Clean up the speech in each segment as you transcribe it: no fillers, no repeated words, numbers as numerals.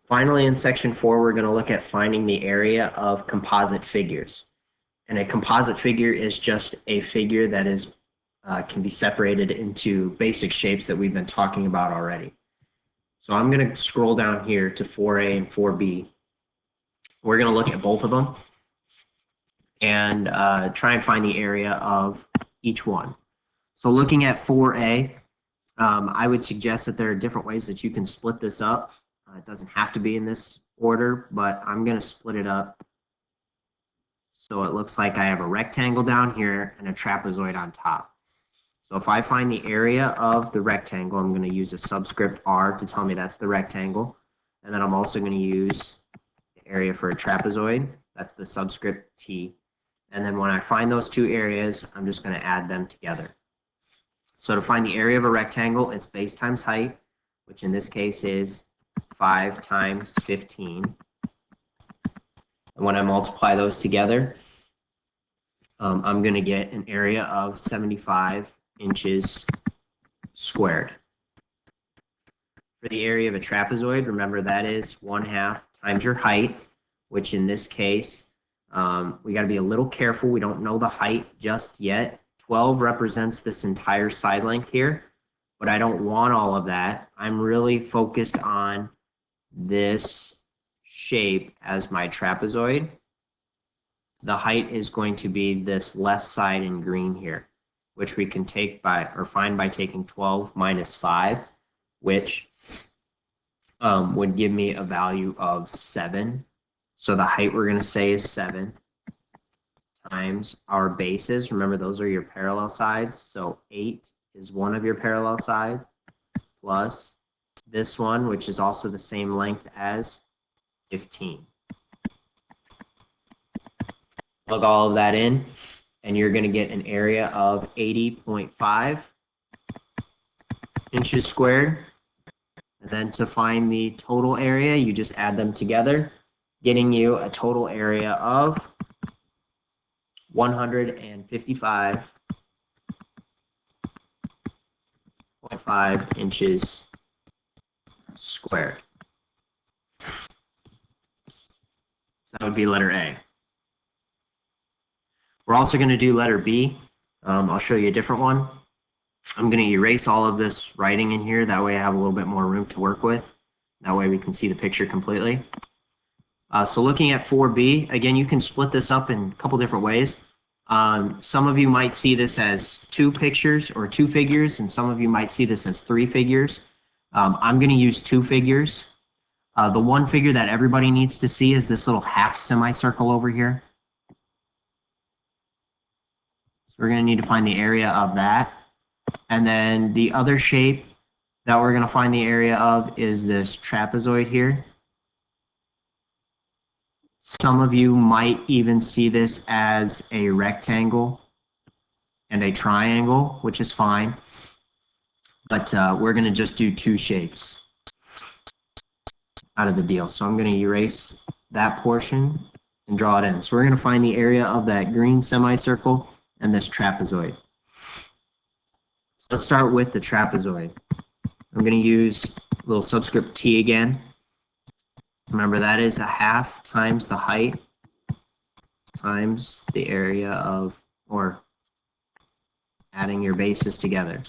Finally, in section 4, we're going to look at finding the area of composite figures. And a composite figure is just a figure that is can be separated into basic shapes that we've been talking about already. So I'm going to scroll down here to 4A and 4B. We're going to look at both of them and try and find the area of each one. So looking at 4A, I would suggest that there are different ways that you can split this up. It doesn't have to be in this order, but I'm going to split it up so it looks like I have a rectangle down here and a trapezoid on top. So if I find the area of the rectangle, I'm going to use a subscript R to tell me that's the rectangle. And then I'm also going to use the area for a trapezoid. That's the subscript T. And then when I find those two areas, I'm just going to add them together. So to find the area of a rectangle, it's base times height, which in this case is 5 times 15. And when I multiply those together, I'm going to get an area of 75 inches squared. For the area of a trapezoid, remember that is 1/2 times your height, which in this case, we got to be a little careful. We don't know the height just yet. 12 represents this entire side length here, but I don't want all of that. I'm really focused on this shape as my trapezoid. The height is going to be this left side in green here, which we can take by or find by taking 12 minus 5, which would give me a value of 7. So the height we're going to say is 7 times our bases. Remember, those are your parallel sides. So 8 is one of your parallel sides plus this one, which is also the same length as 15. Plug all of that in, and you're going to get an area of 80.5 inches squared. And then to find the total area, you just add them together, getting you a total area of 155.5 inches squared. So that would be letter A. We're also going to do letter B. I'll show you a different one. I'm going to erase all of this writing in here. That way I have a little bit more room to work with. That way we can see the picture completely. So looking at 4B, again, you can split this up in a couple different ways. Some of you might see this as 2 pictures or 2 figures, and some of you might see this as 3 figures. I'm going to use 2 figures. The one figure that everybody needs to see is this little half semicircle over here. So we're going to need to find the area of that. And then the other shape that we're going to find the area of is this trapezoid here. Some of you might even see this as a rectangle and a triangle, which is fine. But we're going to just do 2 shapes out of the deal. So I'm going to erase that portion and draw it in. So we're going to find the area of that green semicircle and this trapezoid. So let's start with the trapezoid. I'm going to use a little subscript T again. Remember, that is 1/2 times the height times the area of, or adding your bases together.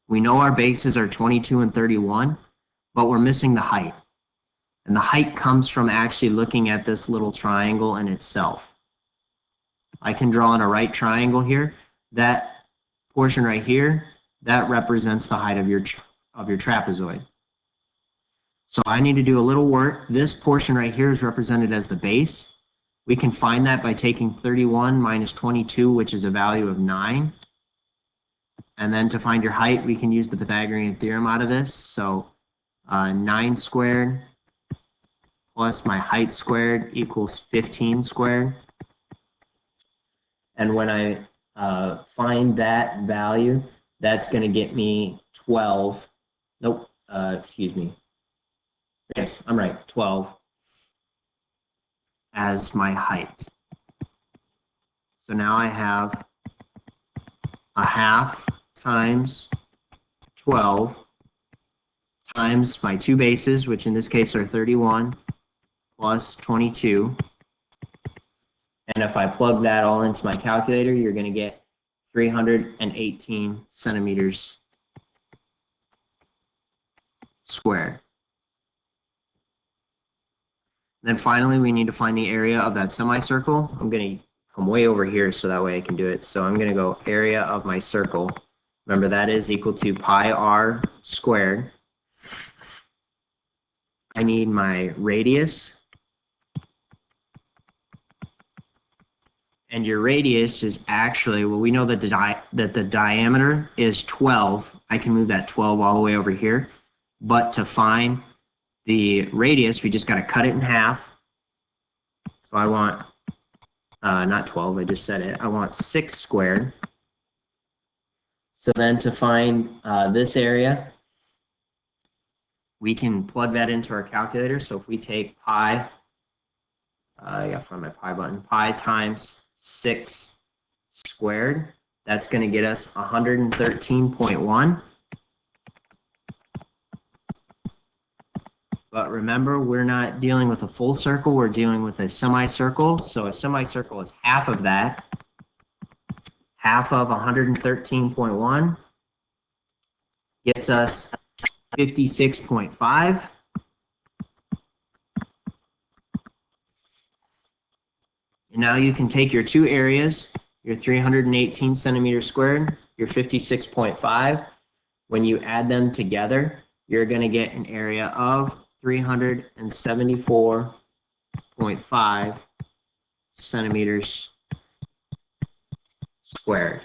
We know our bases are 22 and 31, but we're missing the height. And the height comes from actually looking at this little triangle in itself. I can draw in a right triangle here. That portion right here, that represents the height of your trapezoid. So I need to do a little work. This portion right here is represented as the base. We can find that by taking 31 minus 22, which is a value of 9. And then to find your height, we can use the Pythagorean theorem out of this. So 9 squared plus my height squared equals 15 squared. And when I find that value, that's going to get me 12. Nope, excuse me. Yes, I'm right, 12 as my height. So now I have 1/2 times 12 times my two bases, which in this case are 31 plus 22. And if I plug that all into my calculator, you're going to get 318 centimeters squared. Then finally, we need to find the area of that semicircle. I'm going to come way over here so that way I can do it. So I'm going to go area of my circle. Remember, that is equal to pi r squared. I need my radius. And your radius is actually, well, we know that the diameter is 12. I can move that 12 all the way over here. But to find the radius, we just got to cut it in half. So I want, not 12, I just said it. I want 6 squared. So then to find this area, we can plug that into our calculator. So if we take pi, I gotta find my pi button, pi times 6 squared, that's going to get us 113.1. But remember, we're not dealing with a full circle, we're dealing with a semicircle. So a semicircle is half of that. Half of 113.1 gets us 56.5. And now you can take your two areas, your 318 centimeters squared, your 56.5. When you add them together, you're going to get an area of 374.5 centimeters squared.